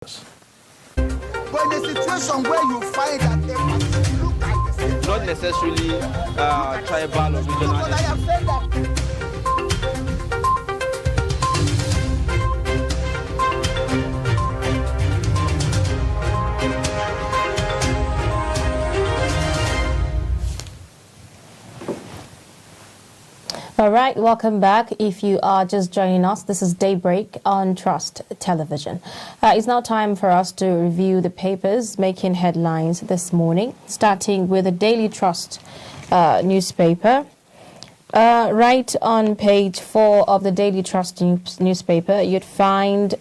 But in a situation where you find that they look like the same, not necessarily tribal or regional. but I have said that. All right, welcome back. If you are just joining us, this is Daybreak on Trust Television. It's now time for us to review the papers making headlines this morning, starting with the Daily Trust newspaper. Right on page 4 of the Daily Trust newspaper, you'd find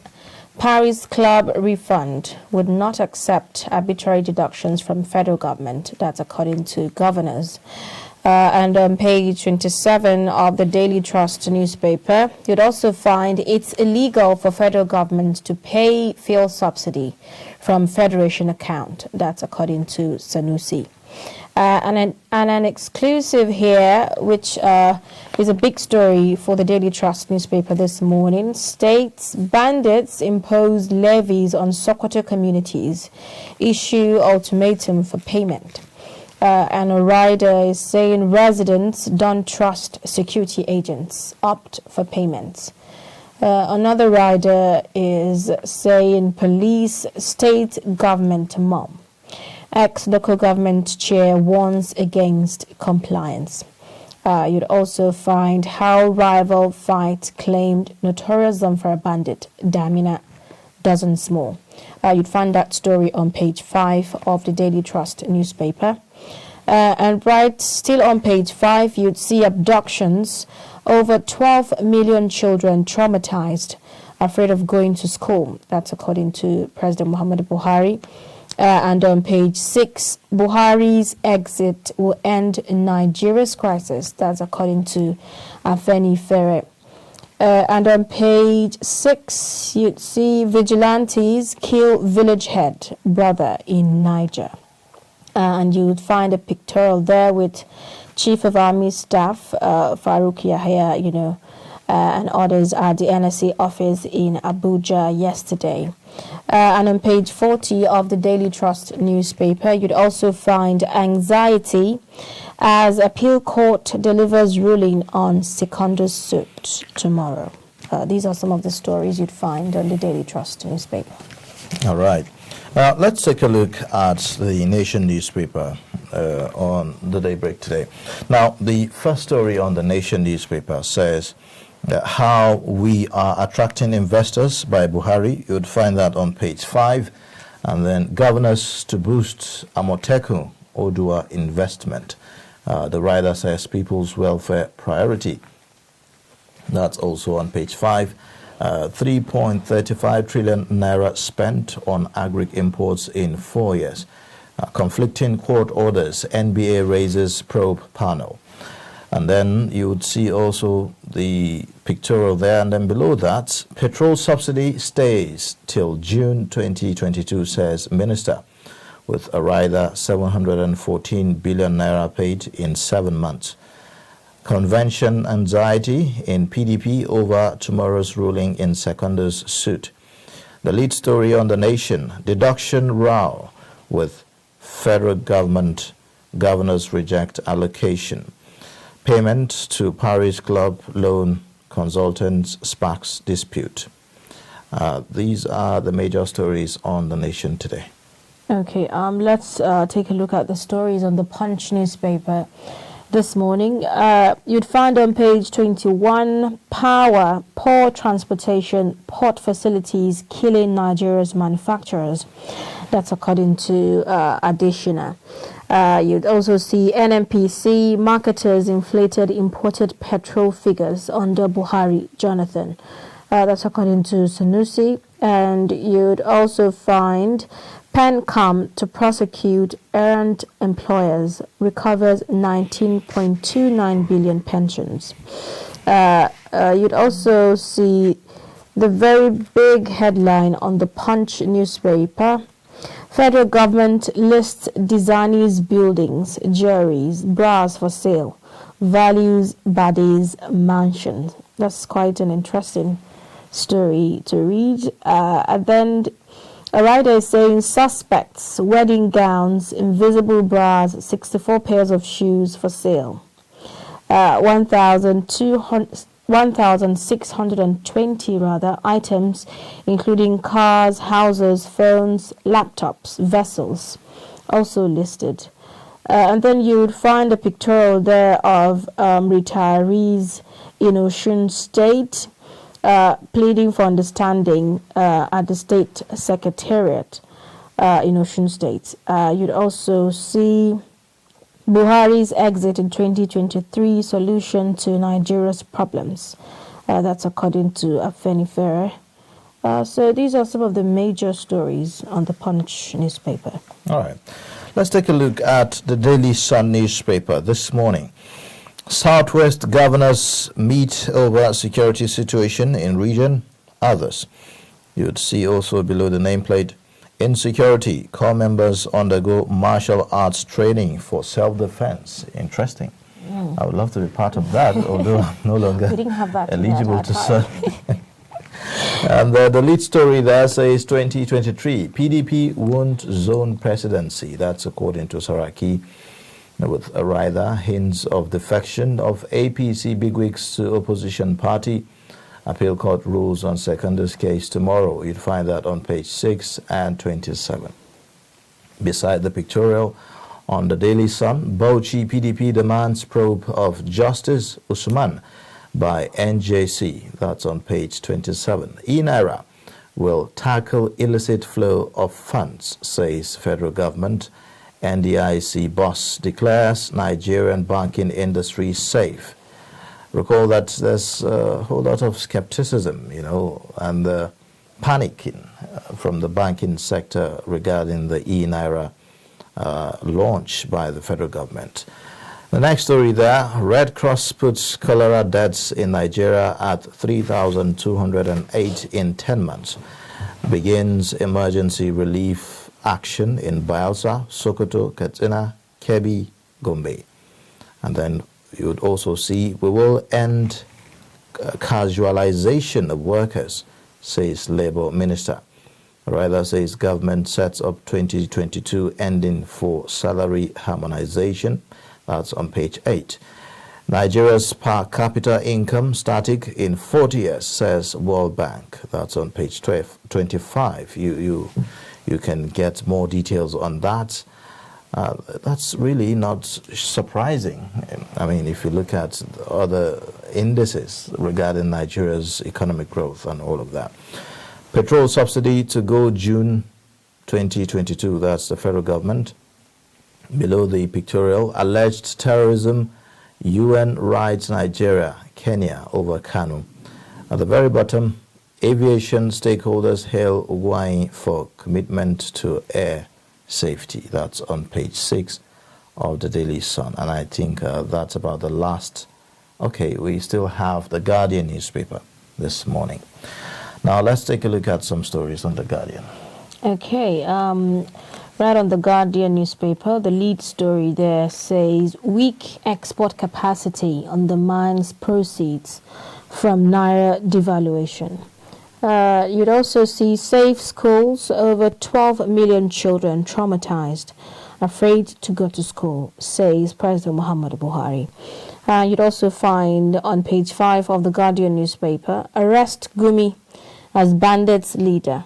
Paris Club refund would not accept arbitrary deductions from federal government. That's according to governors. And on page 27 of the Daily Trust newspaper, you'd also find it's illegal for federal government to pay fuel subsidy from Federation account. That's according to Sanusi. And an exclusive here, which is a big story for the Daily Trust newspaper this morning, states bandits impose levies on Sokoto communities, issue ultimatum for payment. And a rider is saying residents don't trust security agents, opt for payments. Another rider is saying police state government mom. Ex-local government chair warns against compliance. You'd also find how rival fight claimed notorious Zamfara bandit Damina dozens more. You'd find that story on page 5 of the Daily Trust newspaper. And right still on page 5, you'd see abductions. Over 12 million children traumatized, afraid of going to school. That's according to President Muhammadu Buhari. And on page 6, Buhari's exit will end Nigeria's crisis. That's according to Afeni Fere. And on page 6, you'd see vigilantes kill village head brother in Niger. And you would find a pictorial there with Chief of Army Staff Farouk Yahya, and others at the NSA office in Abuja yesterday. And on page 40 of the Daily Trust newspaper, you'd also find anxiety as appeal court delivers ruling on Secondo's suit tomorrow. These are some of the stories you'd find on the Daily Trust newspaper. All right. Let's take a look at the Nation newspaper on the Daybreak today. Now, the first story on the Nation newspaper says how we are attracting investors by Buhari. You would find that on page 5. And then governors to boost Amotekun Odua investment. The writer says people's welfare priority. That's also on page 5. 3.35 trillion naira spent on agric imports in 4 years. Conflicting court orders, NBA raises probe panel. And then you would see also the pictorial there, and then below that, petrol subsidy stays till June 2022, says Minister, with a rider 714 billion naira paid in 7 months. Convention anxiety in PDP over tomorrow's ruling in Secondo's suit. The lead story on the Nation, deduction row with federal government, governors reject allocation. Payment to Paris Club loan consultants sparks dispute. These are the major stories on the Nation today. Okay, let's take a look at the stories on the Punch newspaper. This morning, you'd find on page 21, power, poor transportation, port facilities killing Nigeria's manufacturers. That's according to Additioner. You'd also see NNPC marketers inflated imported petrol figures under Buhari Jonathan. That's according to Sanusi. And you'd also find PENCOM to prosecute earned employers, recovers 19.29 billion pensions. You'd also see the very big headline on the Punch newspaper. Federal government lists designees buildings, juries, bras for sale, values bodies mansions. That's quite an interesting story to read. And then A writer is saying suspects, wedding gowns, invisible bras, 64 pairs of shoes for sale. 1,620 items, including cars, houses, phones, laptops, vessels, also listed. And then you would find a pictorial there of retirees in Osun State pleading for understanding at the State Secretariat in Osun State. You'd also see Buhari's exit in 2023, solution to Nigeria's problems. That's according to Afenifere. So these are some of the major stories on the Punch newspaper. All right. Let's take a look at the Daily Sun newspaper this morning. Southwest governors meet over security situation in region. Others. You'd see also below the nameplate, insecurity. Corps members undergo martial arts training for self-defense. Interesting. I would love to be part of that, although I'm no longer We didn't have that eligible to serve. And the lead story there says 2023, PDP won't zone presidency. That's according to Saraki, with rather hints of defection of APC bigwigs to opposition party. Appeal court rules on Seconder's case tomorrow. You'd find that on page 6 and 27. Beside the pictorial on the Daily Sun, Bauchi PDP demands probe of Justice Usman by NJC. That's on page 27. E-Naira will tackle illicit flow of funds, says federal government. NDIC boss declares Nigerian banking industry safe. Recall that there's a whole lot of skepticism, and panicking from the banking sector regarding the E-Naira launch by the federal government. The next story there, Red Cross puts cholera deaths in Nigeria at 3,208 in 10 months. Begins emergency relief action in Bayelsa, Sokoto, Katsina, Kebbi, Gombe. And then you would also see we will end casualization of workers, says Labour Minister. Rather says government sets up 2022 ending for salary harmonization. That's on page 8. Nigeria's per capita income static in 40 years, says World Bank. That's on page 25. You can get more details on that. That's really not surprising. I mean, if you look at other indices regarding Nigeria's economic growth and all of that. Petrol subsidy to go June 2022. That's the federal government. Below the pictorial, alleged terrorism, UN rides Nigeria, Kenya over Kanu. At the very bottom, aviation stakeholders hail Ugwai for commitment to air safety. That's on page 6 of the Daily Sun. And I think that's about the last. Okay, we still have the Guardian newspaper this morning. Now let's take a look at some stories on the Guardian. Okay, right on the Guardian newspaper, the lead story there says weak export capacity undermines proceeds from Naira devaluation. You'd also see safe schools, over 12 million children traumatized, afraid to go to school, says President Muhammadu Buhari. You'd also find on page 5 of the Guardian newspaper, arrest Gumi as bandits leader.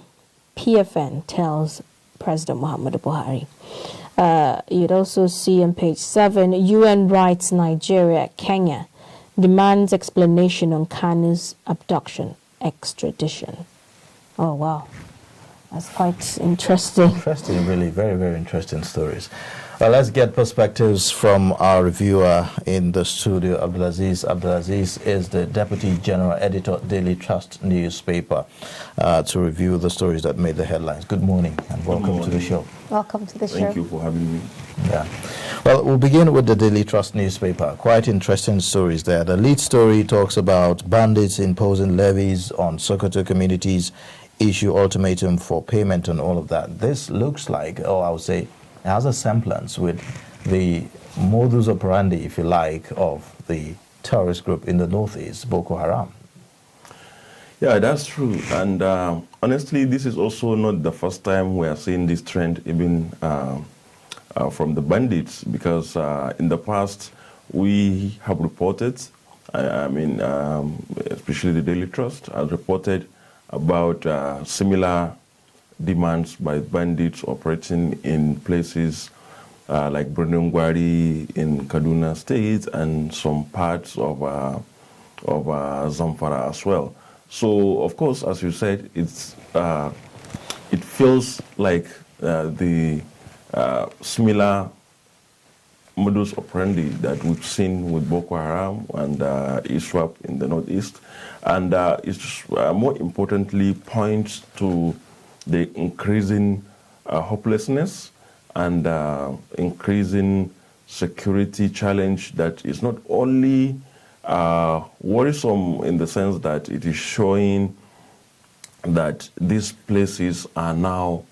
PFN tells President Muhammadu Buhari. You'd also see on page 7, UN writes Nigeria, Kenya, demands explanation on Kanu's abduction, extradition. Oh, wow. That's quite interesting. Interesting, really, very, very interesting stories. Well, let's get perspectives from our reviewer in the studio, Abdulazeez. Abdulazeez is the Deputy General Editor, Daily Trust newspaper, to review the stories that made the headlines. Good morning and welcome to the show. Welcome to the show. Thank you for having me. Yeah. Well, we'll begin with the Daily Trust newspaper. Quite interesting stories there. The lead story talks about bandits imposing levies on Sokoto communities, issue ultimatum for payment and all of that. This looks like, I would say, it has a semblance with the modus operandi, if you like, of the terrorist group in the northeast, Boko Haram. Yeah, that's true. And honestly, this is also not the first time we are seeing this trend, even from the bandits, because in the past we have reported, especially the Daily Trust has reported about similar demands by bandits operating in places like Brunungwari in Kaduna State and some parts of Zamfara as well. So, of course, as you said, it feels like the similar modus operandi that we've seen with Boko Haram and ISWAP in the northeast, and it's more importantly points to the increasing hopelessness and increasing security challenge that is not only worrisome in the sense that it is showing that these places are now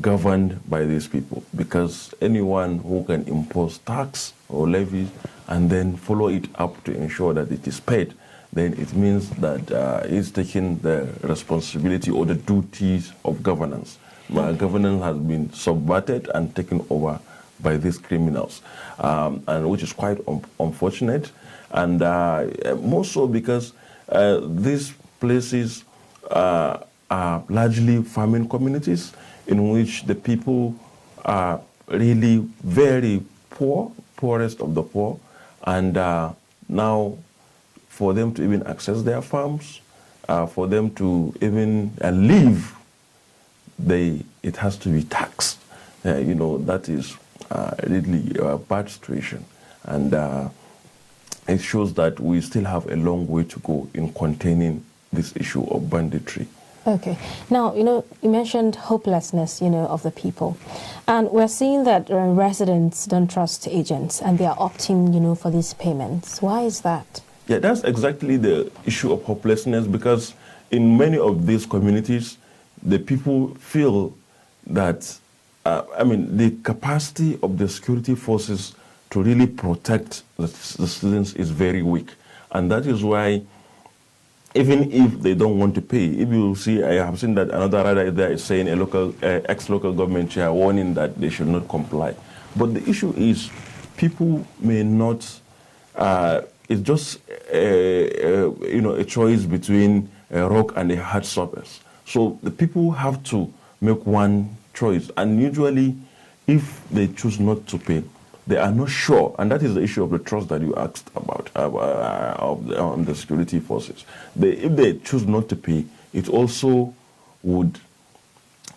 governed by these people, because anyone who can impose tax or levies and then follow it up to ensure that it is paid, then it means that he's taking the responsibility or the duties of governance. Governance has been subverted and taken over by these criminals, and which is quite unfortunate, and more so because these places are largely farming communities in which the people are really very poor, poorest of the poor, and now for them to even access their farms, for them to even live, it has to be taxed. That is really a bad situation, and it shows that we still have a long way to go in containing this issue of banditry. Okay. Now, you mentioned hopelessness, of the people. And we're seeing that residents don't trust agents and they are opting, for these payments. Why is that? Yeah, that's exactly the issue of hopelessness, because in many of these communities, the people feel that, the capacity of the security forces to really protect the citizens is very weak. And that is why, even if they don't want to pay, if you see, I have seen that another rider there is saying ex-local government chair warning that they should not comply. But the issue is, people may not, it's just a choice between a rock and a hard surface. So the people have to make one choice, and usually if they choose not to pay, they are not sure, and that is the issue of the trust that you asked about on the security forces. If they choose not to pay, it also would,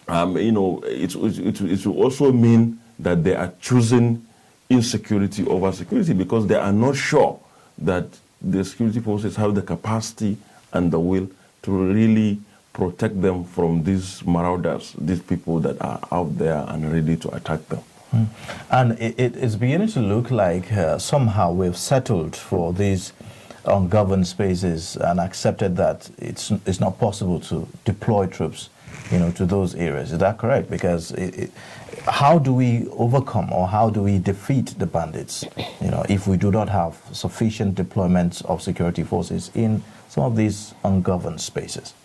it will also mean that they are choosing insecurity over security, because they are not sure that the security forces have the capacity and the will to really protect them from these marauders, these people that are out there and ready to attack them. And it's beginning to look like somehow we've settled for these ungoverned spaces and accepted that it's not possible to deploy troops, to those areas. Is that correct? Because how do we overcome or how do we defeat the bandits, if we do not have sufficient deployments of security forces in some of these ungoverned spaces?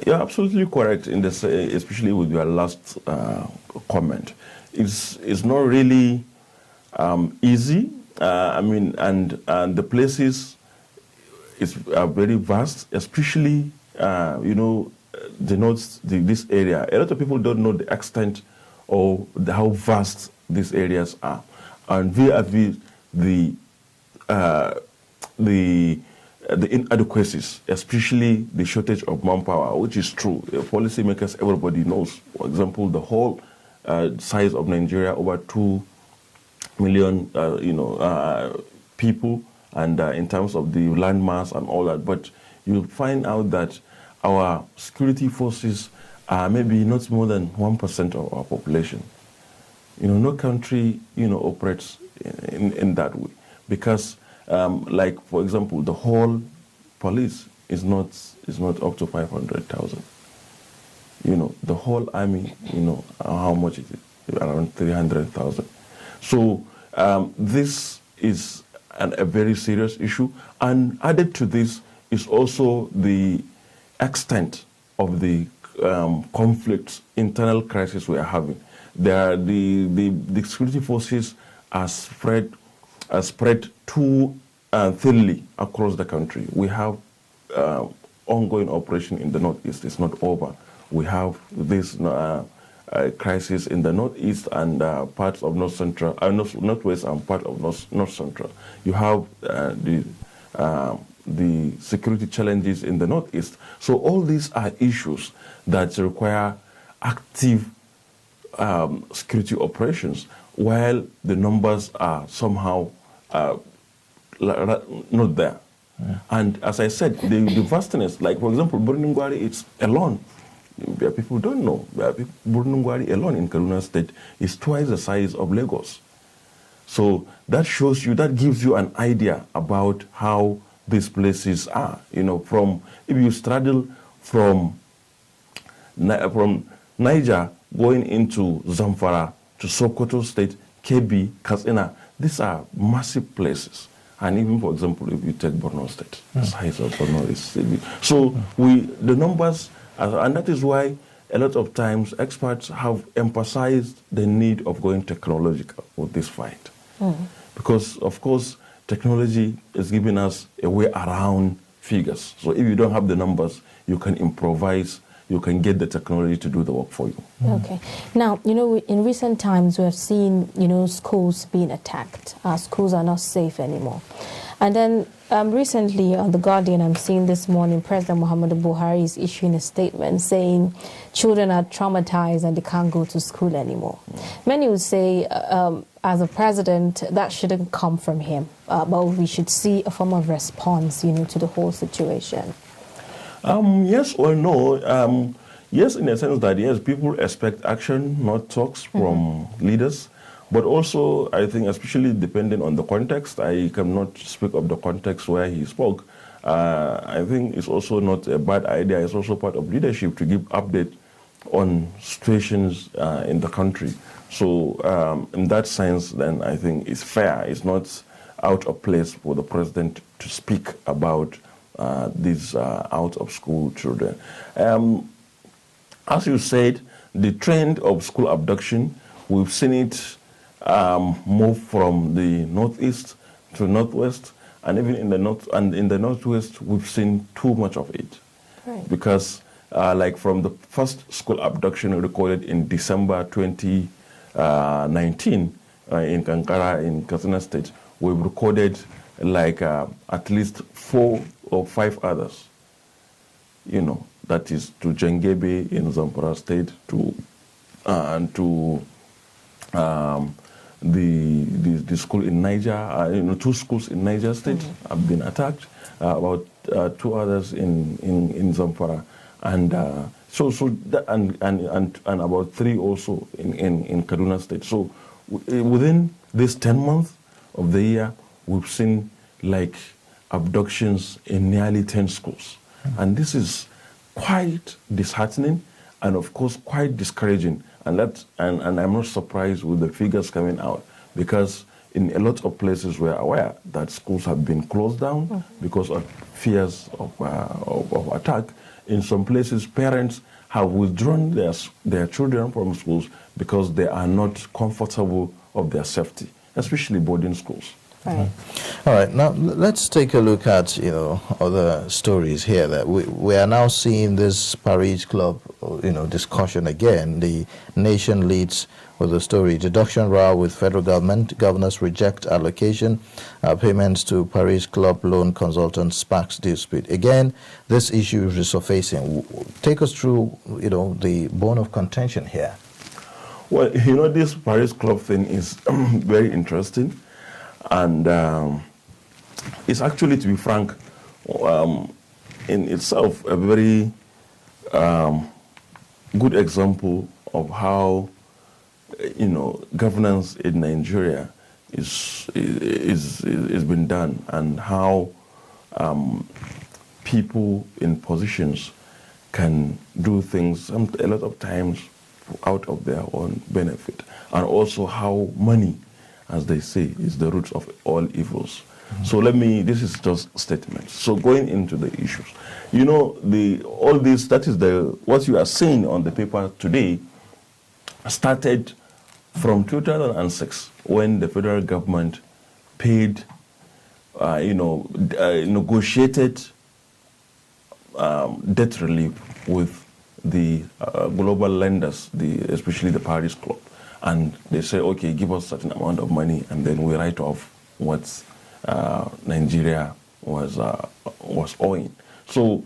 You're absolutely correct in this, especially with your last comment. It's not really easy. And the places are very vast, especially this area. A lot of people don't know the extent or how vast these areas are, and vis-a-vis the inadequacies, especially the shortage of manpower, which is true. Policymakers, everybody knows. For example, the whole size of Nigeria, over 2 million, people, and in terms of the land mass and all that. But you find out that our security forces are maybe not more than 1% of our population. No country, operates in that way, because, like for example, the whole police is not up to 500,000. The whole army, how much is it? Around 300,000. So this is a very serious issue. And added to this is also the extent of the conflicts, internal crisis we are having. The security forces are spread too thinly across the country. We have ongoing operation in the northeast. It's not over. We have this crisis in the northeast and parts of north central, northwest and part of north central. You have the security challenges in the northeast. So all these are issues that require active security operations, while the numbers are somehow not there. Yeah. And as I said, the vastness, like for example, Borno-Ngwari, it's alone. People don't know. Borno-Ngwari alone in Kaduna State is twice the size of Lagos. So that shows you, that gives you an idea about how these places are. You know, if you straddle from Niger going into Zamfara to Sokoto State, Kebbi, Katsina, these are massive places. And even, for example, if you take Borno State, the size of Borno is big. So the numbers, and that is why a lot of times experts have emphasized the need of going technological with this fight. Because, of course, technology is giving us a way around figures. So if you don't have the numbers, you can improvise, you can get the technology to do the work for you. Okay. Now, you know, in recent times we have seen, you know, schools being attacked. Our schools are not safe anymore. And then recently on The Guardian, I'm seeing this morning, President Muhammadu Buhari is issuing a statement saying children are traumatized and they can't go to school anymore. Many would say, as a president, that shouldn't come from him, but we should see a form of response, you know, to the whole situation. Yes or no. Yes, in a sense that, yes, people expect action, not talks from leaders. But also, I think, especially depending on the context, I cannot speak of the context where he spoke. I think it's also not a bad idea. It's also part of leadership to give update on situations in the country. So in that sense, then I think it's fair. It's not out of place for the president to speak about these out-of-school children. As you said, the trend of school abduction, we've seen it move from the northeast to northwest, and even in the north and in the northwest, we've seen too much of it. Right. Because, like from the first school abduction recorded in December 2019 in Kankara in Katsina State, we've recorded like at least 4 or 5 others. You know, that is to Jengebe in Zamfara State, to the school in Niger, you know, 2 schools in Niger State have been attacked, about 2 others in Zamfara, and and about 3 also in Kaduna State. So within this 10 months of the year, we've seen like abductions in nearly 10 schools, and this is quite disheartening and of course quite discouraging. And I'm not surprised with the figures coming out, because in a lot of places we're aware that schools have been closed down because of fears of attack. In some places, parents have withdrawn their children from schools because they are not comfortable of their safety, especially boarding schools. Right. All right. Now let's take a look at, you know, other stories here. That we are now seeing this Paris Club, you know, discussion again. The Nation leads with the story: deduction row with federal government. Governors reject allocation. Payments to Paris Club loan consultant sparks dispute. Again, this issue is resurfacing. Take us through, you know, the bone of contention here. Well, you know, this Paris Club thing is very interesting. And it's actually, to be frank, in itself a very good example of how, you know, governance in Nigeria is been done, and how people in positions can do things a lot of times out of their own benefit, and also how money, as they say, is the root of all evils. So this is just statements. So going into the issues, you know, all this, that is what you are seeing on the paper today started from 2006 when the federal government paid, negotiated debt relief with the global lenders, especially the Paris Club. And they say, okay, give us a certain amount of money, and then we write off what Nigeria was owing. So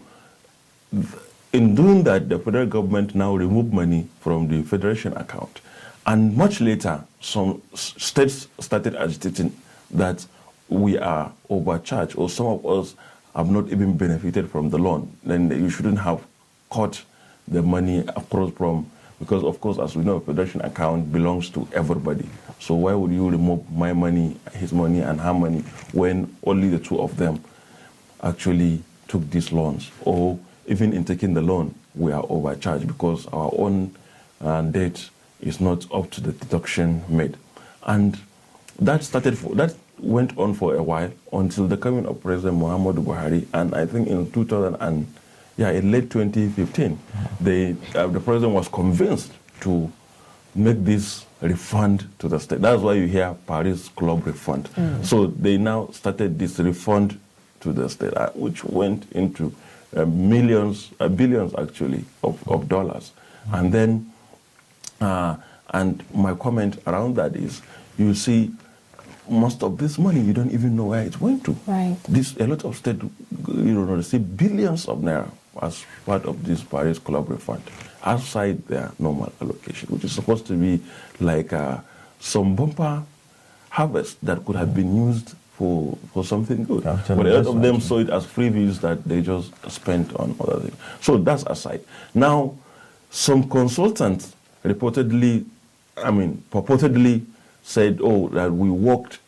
in doing that, the federal government now removed money from the federation account. And much later, some states started agitating that we are overcharged, or some of us have not even benefited from the loan. Then you shouldn't have cut the money across from, because of course, as we know, a federation account belongs to everybody. So why would you remove my money, his money, and her money when only the two of them actually took these loans? Or even in taking the loan, we are overcharged because our own debt is not up to the deduction made. And that went on for a while until the coming of President Muhammadu Buhari, and I think in late 2015, the president was convinced to make this refund to the state. That's why you hear Paris Club refund. So they now started this refund to the state, which went into billions actually of dollars. And then, and my comment around that is, you see, most of this money, you don't even know where it went to. Right. A lot of states, receive billions of naira as part of this Paris Club refund outside their normal allocation, which is supposed to be like some bumper harvest that could have been used for something good. But a lot of them saw it as freebies that they just spent on other things. So that's aside. Now, some consultants purportedly said, that we worked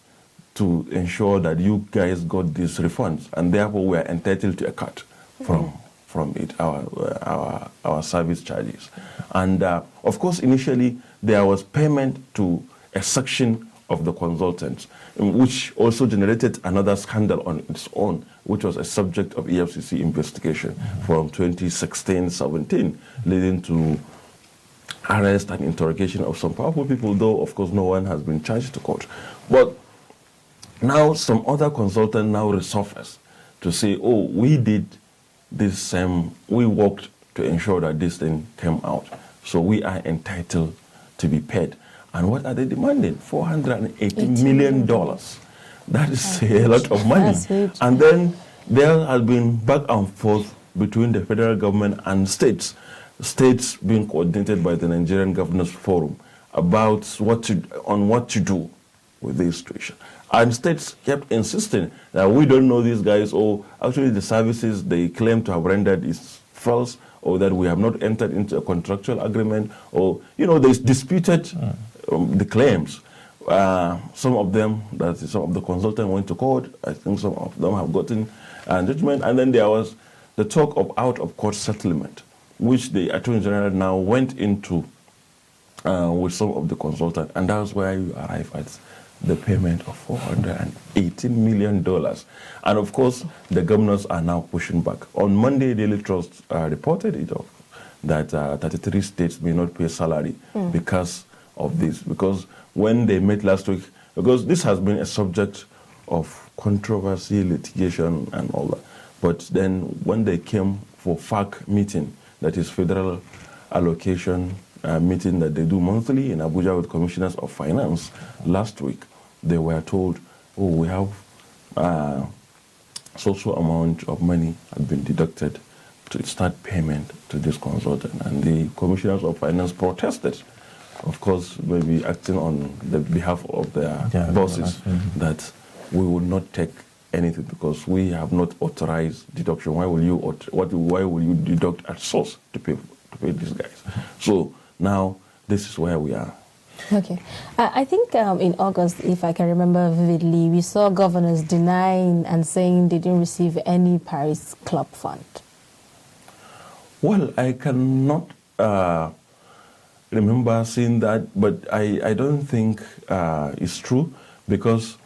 to ensure that you guys got these refunds, and therefore we are entitled to a cut from it, our service charges. And of course, initially there was payment to a section of the consultants, which also generated another scandal on its own, which was a subject of EFCC investigation from 2016-17, leading to arrest and interrogation of some powerful people, though of course no one has been charged to court. But now some other consultant now resurface to say, we did this same, we worked to ensure that this thing came out, so we are entitled to be paid. And what are they demanding? $480 million. That is a lot of money. And then there has been back and forth between the federal government and states being coordinated by the Nigerian Governors Forum about what to do with this situation. And states kept insisting that we don't know these guys, or actually the services they claim to have rendered is false, or that we have not entered into a contractual agreement, or, they disputed the claims. Some of the consultants went to court. I think some of them have gotten judgment. And then there was the talk of out-of-court settlement, which the Attorney General now went into with some of the consultants, and that's where you arrive at the payment of $418 million. And of course, the governors are now pushing back. On Monday, Daily Trust reported it off, that 33 states may not pay salary because of this. Because when they met last week, because this has been a subject of controversy, litigation, and all that. But then when they came for FAC meeting, that is Federal Allocation meeting that they do monthly in Abuja with Commissioners of Finance, last week, they were told, we have so amount of money had been deducted to start payment to this consultant. And the Commissioners of Finance protested, of course, maybe acting on the behalf of their bosses, that we will not take anything because we have not authorized deduction. Why will you deduct at source to pay these guys? So now this is where we are. Okay. I think in August, if I can remember vividly, we saw governors denying and saying they didn't receive any Paris Club fund. Well, I cannot remember seeing that, but I don't think it's true, because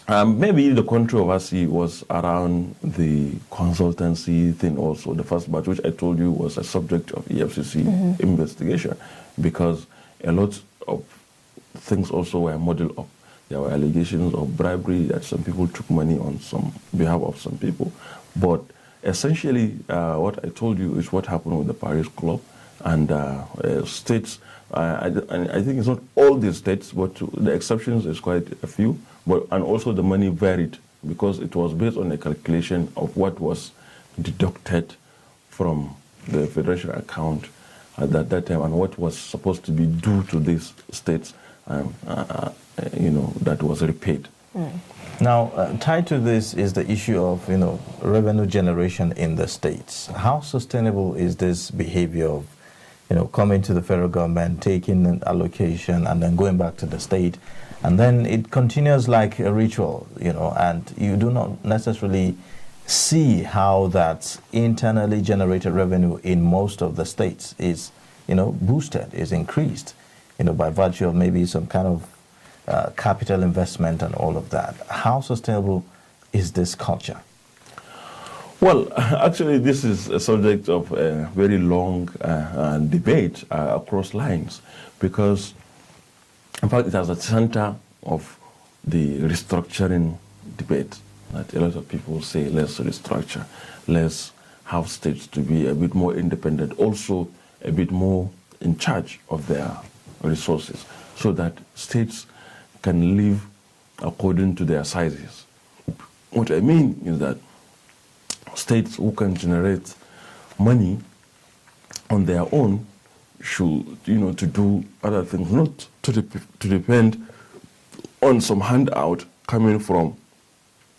Maybe the controversy was around the consultancy thing also. The first batch, which I told you was a subject of EFCC investigation, because a lot of things also were modeled up. There were allegations of bribery, that some people took money on some behalf of some people. But essentially, what I told you is what happened with the Paris Club and states. I think it's not all the states, but the exceptions is quite a few. And also the money varied because it was based on a calculation of what was deducted from the federation account at that time and what was supposed to be due to these states, that was repaid. Now, tied to this is the issue of, revenue generation in the states. How sustainable is this behavior of, coming to the federal government, taking an allocation, and then going back to the state? And then it continues like a ritual, and you do not necessarily see how that internally generated revenue in most of the states is, boosted, is increased, by virtue of maybe some kind of capital investment and all of that. How sustainable is this culture? Well, actually, this is a subject of a very long debate across lines, because in fact, it has a center of the restructuring debate. That a lot of people say, let's restructure, let's have states to be a bit more independent, also a bit more in charge of their resources, so that states can live according to their sizes. What I mean is that states who can generate money on their own should, to do other things, not to depend on some handout coming from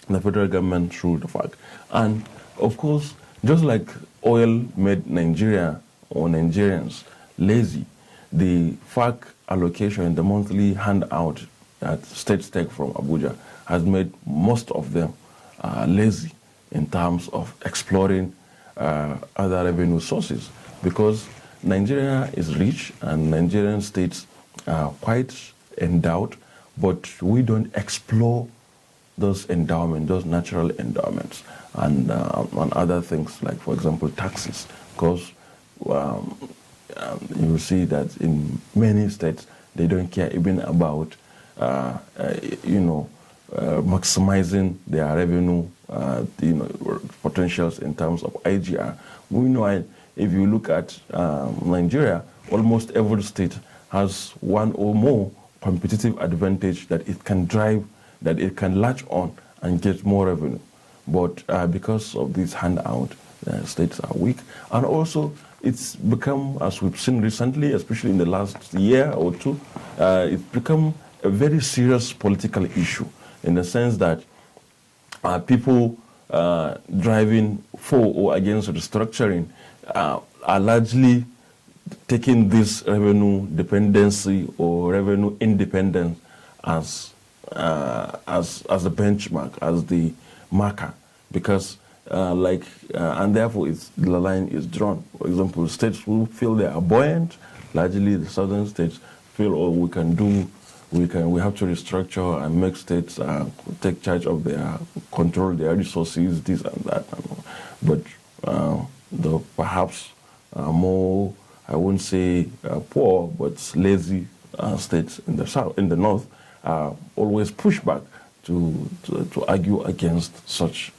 the federal government through the FAC. And of course, just like oil made Nigeria or Nigerians lazy, the FAC allocation, the monthly handout that states take from Abuja, has made most of them lazy in terms of exploring other revenue sources, because Nigeria is rich and Nigerian states are quite endowed, but we don't explore those endowments, those natural endowments, and on other things like, for example, taxes. Because you will see that in many states they don't care even about maximizing their revenue potentials in terms of IGR. We know if you look at Nigeria, almost every state has one or more competitive advantage that it can drive, that it can latch on and get more revenue. But because of this handout, states are weak. And also, it's become, as we've seen recently, especially in the last year or two, it's become a very serious political issue, in the sense that people driving for or against restructuring are largely taking this revenue dependency or revenue independence as the benchmark, as the marker, because and therefore the line is drawn. For example, states who feel they are buoyant, largely the southern states feel, we have to restructure and make states take charge of control their resources, this and that. But the perhaps more, I wouldn't say poor, but lazy states in the south, in the north, always push back to argue against such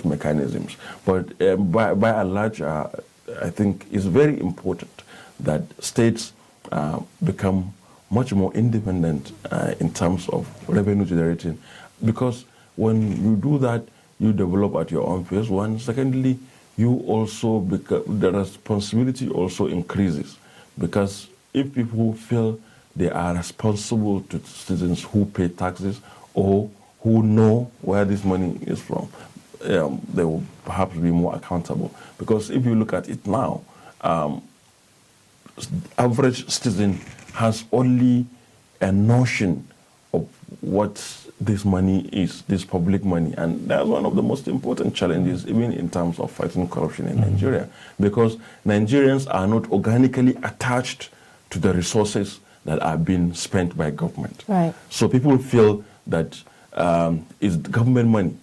mechanisms. But by and large, I think it's very important that states become much more independent in terms of revenue generating, because when you do that, you develop at your own pace. One, secondly, you also the responsibility also increases, because if people feel they are responsible to citizens who pay taxes or who know where this money is from, they will perhaps be more accountable. Because if you look at it now, average citizen has only a notion of what this money is, this public money. And that's one of the most important challenges, even in terms of fighting corruption in Nigeria, because Nigerians are not organically attached to the resources that are being spent by government. Right. So people feel that is government money,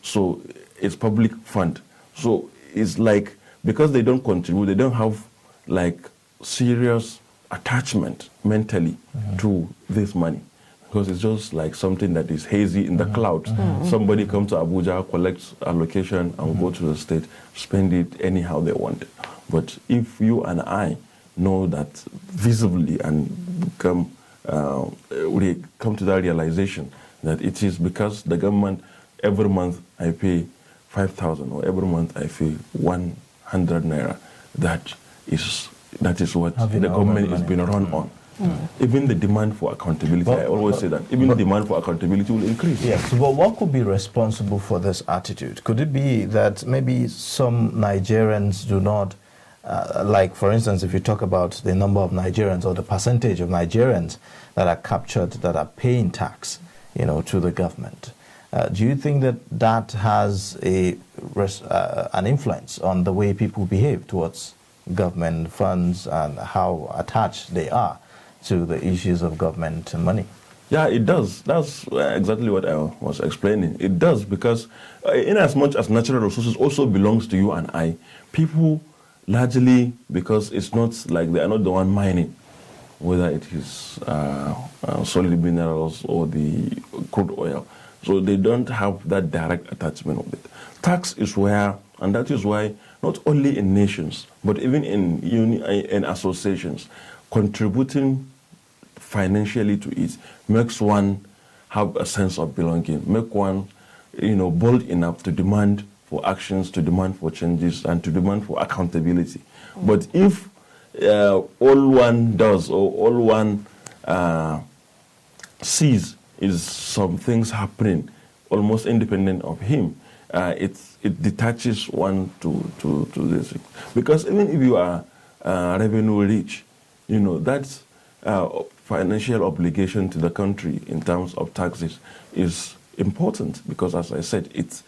so it's public fund. So it's like, because they don't contribute, they don't have like serious attachment mentally to this money, because it's just like something that is hazy in the clouds. Somebody comes to Abuja, collects allocation and go to the state, spend it anyhow they want it. But if you and I know that visibly and we come to that realization that it is because the government, every month I pay 5,000 or every month I pay 100 naira, that is what the government is being run on. Even the demand for accountability, I always say that, even the demand for accountability will increase. Yes, but what could be responsible for this attitude? Could it be that maybe some Nigerians do not, like for instance, if you talk about the number of Nigerians or the percentage of Nigerians that are captured, that are paying tax, to the government, do you think that has an influence on the way people behave towards government funds and how attached they are to the issues of government money? Yeah, it does. That's exactly what I was explaining. It does, because in as much as natural resources also belongs to you and I, people largely, because it's not like they are not the one mining, whether it is solid minerals or the crude oil. So they don't have that direct attachment of it. Tax is where, and that is why not only in nations, but even in associations, contributing financially to it makes one have a sense of belonging, make one, bold enough to demand for actions, to demand for changes, and to demand for accountability. But if all one does, or all one sees, is some things happening almost independent of him, it detaches one to this. Because even if you are revenue rich, that's financial obligation to the country in terms of taxes is important, because, as I said, it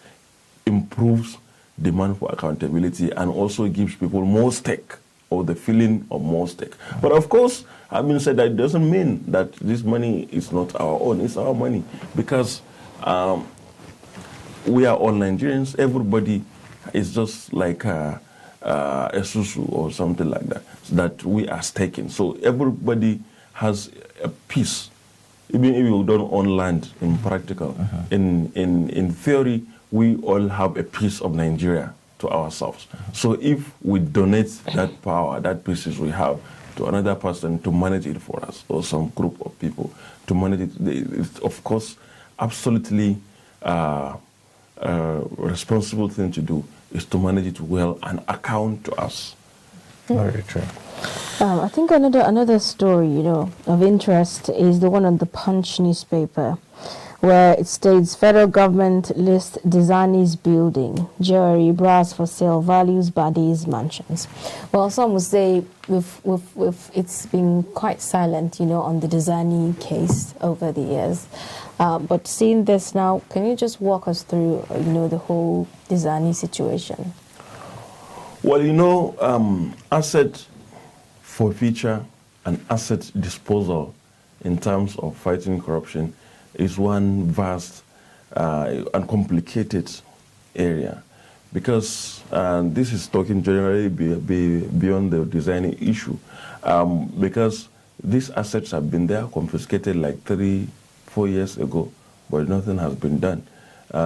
improves demand for accountability and also gives people more stake, or the feeling of more stake. But of course, having said that, it doesn't mean that this money is not our own. It's our money, because we are all Nigerians. Everybody is just like a susu or something like that we are staking. So everybody has a piece, even if you don't own land in practical. In theory, we all have a piece of Nigeria to ourselves. So if we donate that power, that pieces we have, to another person to manage it for us, or some group of people to manage it, it's of course absolutely responsible thing to do is to manage it well and account to us. Very true. I think another story, of interest is the one on the Punch newspaper, where it states federal government lists Dizani's building, jewelry, brass for sale, values bodies, mansions. Well, some would say it's been quite silent, on the Dizani case over the years. But seeing this now, can you just walk us through, the whole Dizani situation? Well, asset forfeiture and asset disposal in terms of fighting corruption is one vast and complicated area, because this is talking generally beyond the designing issue, because these assets have been there, confiscated like 3-4 years ago, but nothing has been done.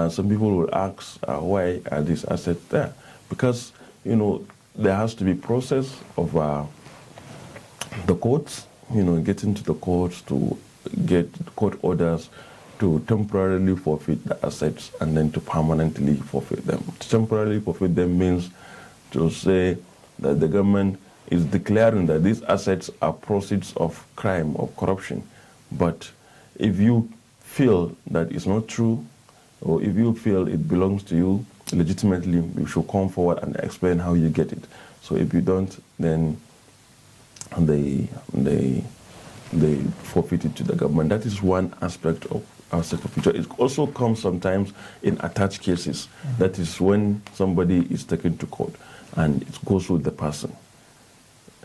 Some people will ask, why are these assets there? Because, there has to be process of the courts, getting to the courts to get court orders to temporarily forfeit the assets and then to permanently forfeit them. To temporarily forfeit them means to say that the government is declaring that these assets are proceeds of crime, of corruption. But if you feel that it's not true, or if you feel it belongs to you legitimately, you should come forward and explain how you get it. So if you don't, then they forfeit it to the government. That is one aspect of asset forfeiture. It also comes sometimes in attached cases. That is when somebody is taken to court and it goes with the person,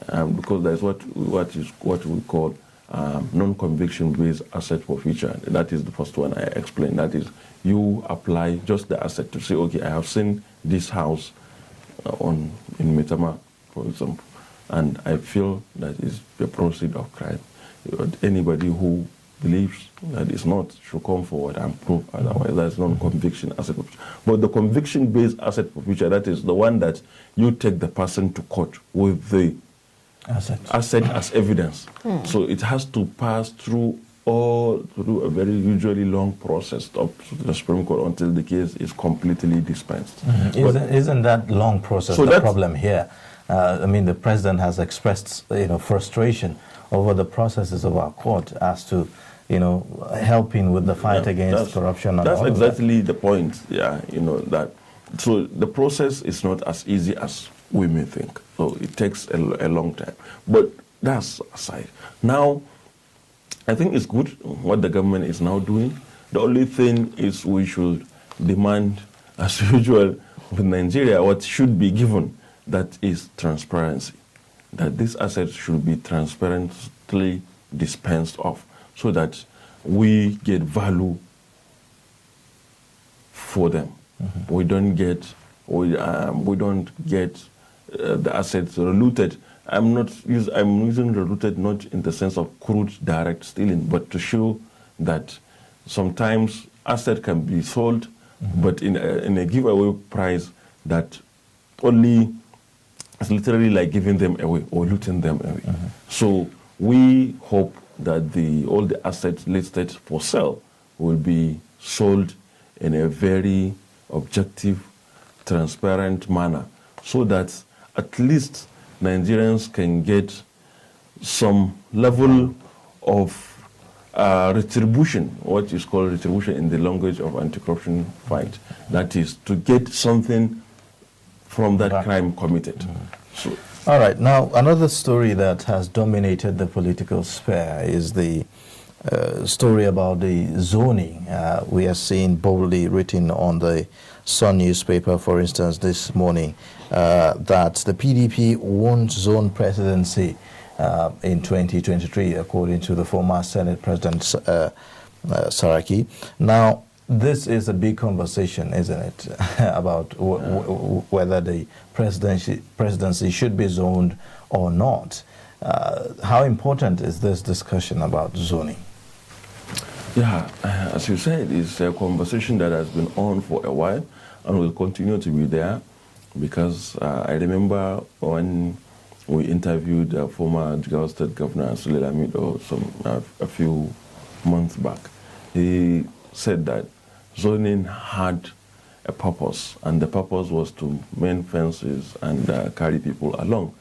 because that's what we call non-conviction based asset forfeiture. That is the first one I explained. That is, you apply just the asset to say, okay, I have seen this house in Metama, for example, and I feel that is a proceed of crime. Anybody who believes that it's not should come forward and prove otherwise. That's non-conviction asset forfeiture. But the conviction-based asset forfeiture, that is the one that you take the person to court with the asset as evidence. So it has to pass through a very usually long process of the Supreme Court until the case is completely dispensed. Isn't that long process the problem here? I mean, the president has expressed, frustration over the processes of our court as to, helping with the fight against corruption. That's exactly the point. Yeah, that. So the process is not as easy as we may think. So it takes a long time. But that's aside. Now, I think it's good what the government is now doing. The only thing is we should demand, as usual, with Nigeria, what should be given, that is transparency. That these assets should be transparently dispensed of so that we get value for them. We don't get the assets looted. I'm using looted not in the sense of crude direct stealing, but to show that sometimes asset can be sold, but in a giveaway price that only it's literally like giving them away or looting them away. So we hope that all the assets listed for sale will be sold in a very objective, transparent manner, so that at least Nigerians can get some level of retribution, what is called retribution in the language of anti-corruption fight. That is to get something from that crime committed. So, all right, now another story that has dominated the political sphere is the story about the zoning. We are seeing boldly written on the Sun newspaper, for instance, this morning, that the PDP won zone presidency in 2023, according to the former Senate President Saraki. Now, this is a big conversation, isn't it, about whether the presidency should be zoned or not. How important is this discussion about zoning? Yeah, as you said, it's a conversation that has been on for a while and will continue to be there, because I remember when we interviewed former Jigawa State Governor Sule Lamido a few months back. He said that zoning had a purpose, and the purpose was to mend fences and carry people along.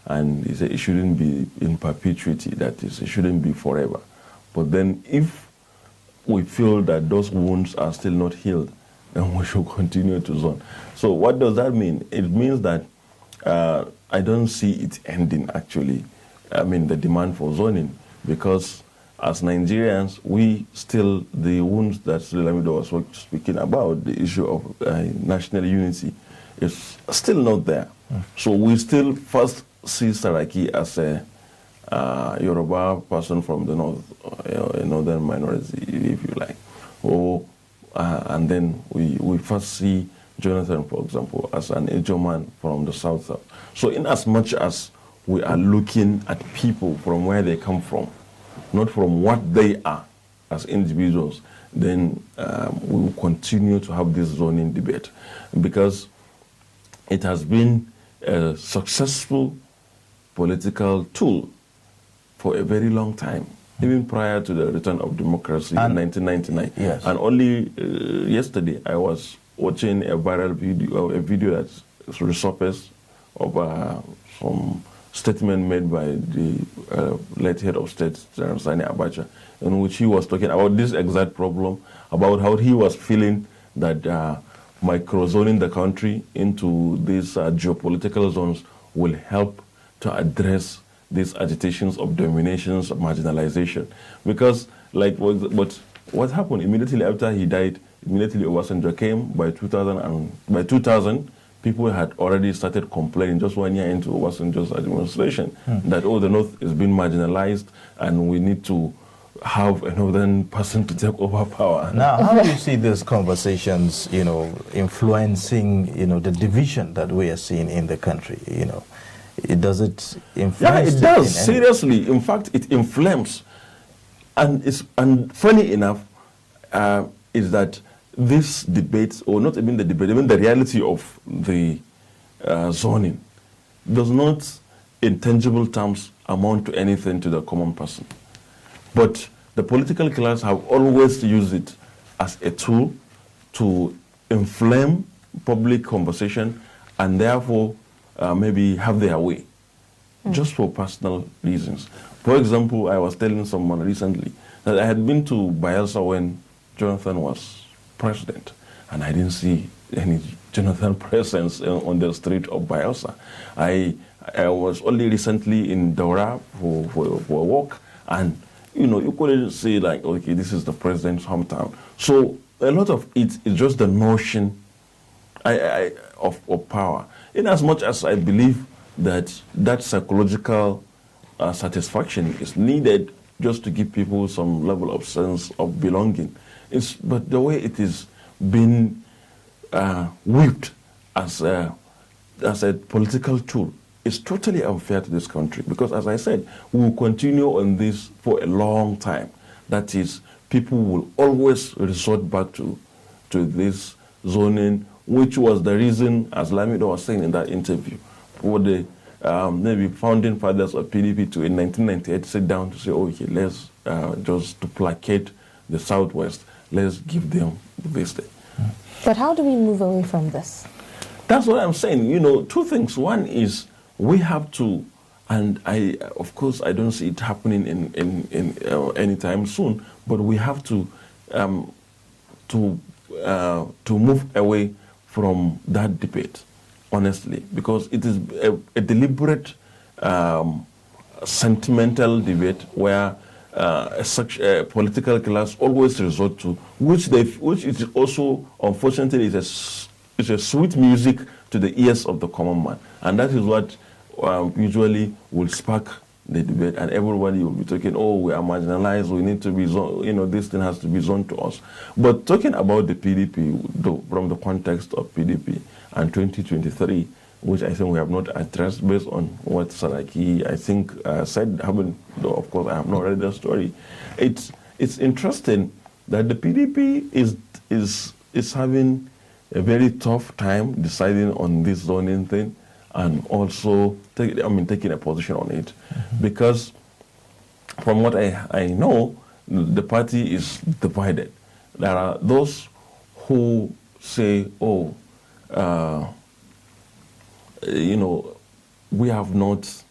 And he said it shouldn't be in perpetuity, that is, it shouldn't be forever. But then if we feel that those wounds are still not healed, then we should continue to zone. So what does that mean? It means that I don't see it ending, actually. I mean, the demand for zoning, because as Nigerians, the wounds that Lamido was speaking about, the issue of national unity, is still not there. So we still first see Saraki as a Yoruba person from the north, a northern minority, if you like. And then we first see Jonathan, for example, as an Ejo man from the south. So in as much as we are looking at people from where they come from, not from what they are as individuals, then we will continue to have this zoning debate, because it has been a successful political tool for a very long time, even prior to the return of democracy in 1999. Yes. And only yesterday I was watching a viral video that resurfaced of some statement made by the late head of state, General Sani Abacha, in which he was talking about this exact problem, about how he was feeling that microzoning the country into these geopolitical zones will help to address these agitations of dominations, of marginalization. Because, what happened immediately after he died, immediately Obasanjo came. By 2000, people had already started complaining just 1 year into Obasanjo's administration that, oh, the North is being marginalized and we need to have a northern person to take over power. Now, how do you see these conversations, influencing, the division that we are seeing in the country? Does it influence? Yeah, it does. Seriously, in fact, it inflames. And funny enough, is that this debate, or not even the debate, even the reality of the zoning, does not, in tangible terms, amount to anything to the common person. But the political class have always used it as a tool to inflame public conversation and therefore maybe have their way, just for personal reasons. For example, I was telling someone recently that I had been to Bielsa when Jonathan was president, and I didn't see any Jonathan presence on the street of Bielsa. I was only recently in Daura for a walk, and you couldn't say like, okay, this is the president's hometown. So a lot of it is just the notion of power. In as much as I believe that psychological satisfaction is needed just to give people some level of sense of belonging. But the way it is being whipped as a political tool is totally unfair to this country, because, as I said, we will continue on this for a long time. That is, people will always resort back to this zoning, which was the reason, as Lamido was saying in that interview, for the maybe founding fathers of PDP to, in 1998, sit down to say, okay, let's just to placate the Southwest, let's give them this thing. But how do we move away from this? That's what I'm saying. Two things. One is we have to, and of course, I don't see it happening in anytime soon, but we have to move away from that debate, honestly, because it is a deliberate, sentimental debate where such a political class always resort to, which is also, unfortunately, is a sweet music to the ears of the common man, and that is what usually will spark the debate, and everybody will be talking, oh, we are marginalized, we need to be zoned, this thing has to be zoned to us. But talking about the PDP, though, from the context of PDP and 2023, which I think we have not addressed based on what Saraki, I think, said, though of course I have not read the story. It's interesting that the PDP is having a very tough time deciding on this zoning thing, and also taking a position on it, because from what I know, the party is divided. There are those who say, oh, we have not,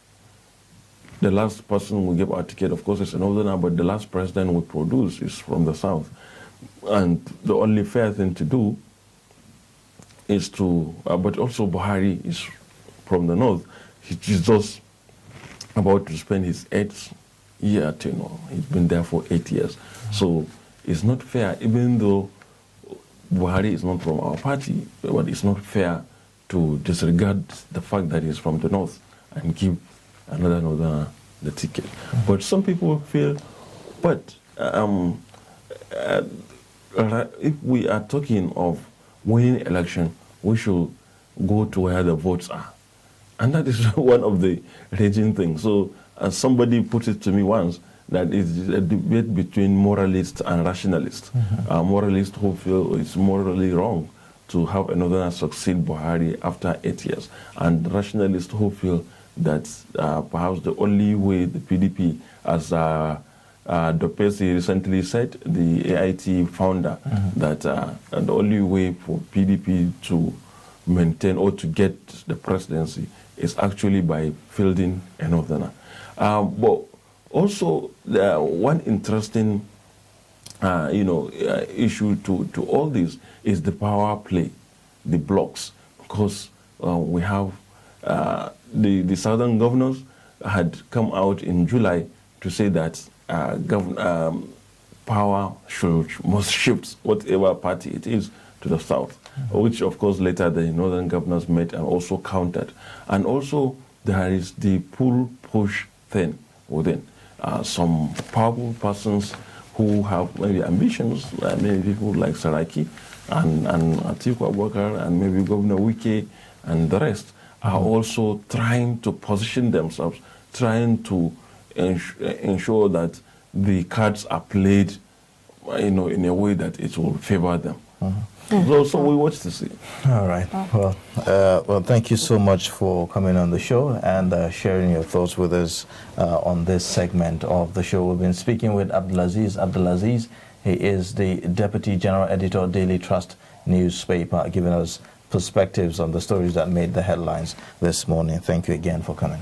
the last person we gave our ticket, of course, is a northerner, but the last president we produced is from the south. And the only fair thing to do is to, but also Buhari is from the north. He's just about to spend his 8th year tenure. He's been there for 8 years. So it's not fair, even though Buhari is not from our party, but it's not fair to disregard the fact that he's from the north and give another northerner the ticket. But some people feel, but if we are talking of winning election, we should go to where the votes are. And that is one of the raging things. So somebody put it to me once, that it's a debate between moralists and rationalists. Moralists who feel it's morally wrong to have another succeed Buhari after 8 years, and rationalists who feel that perhaps the only way the PDP, as Dopesi recently said, the AIT founder, that the only way for PDP to maintain or to get the presidency is actually by fielding a northerner. But also, one interesting issue to all this is the power play, the blocks, because we have the southern governors had come out in July to say that power must shift, whatever party it is, to the south, which of course later the northern governors met and also countered. And also there is the pull-push thing within. Some powerful persons who have maybe ambitions, maybe people like Saraki and Atiku Abubakar and maybe Governor Wike and the rest are also trying to position themselves, trying to ensure that the cards are played, in a way that it will favor them. So we watch to see. All right. Well, thank you so much for coming on the show and sharing your thoughts with us on this segment of the show. We've been speaking with Abdulazeez. Abdulazeez, he is the Deputy General Editor, Daily Trust newspaper, giving us perspectives on the stories that made the headlines this morning. Thank you again for coming.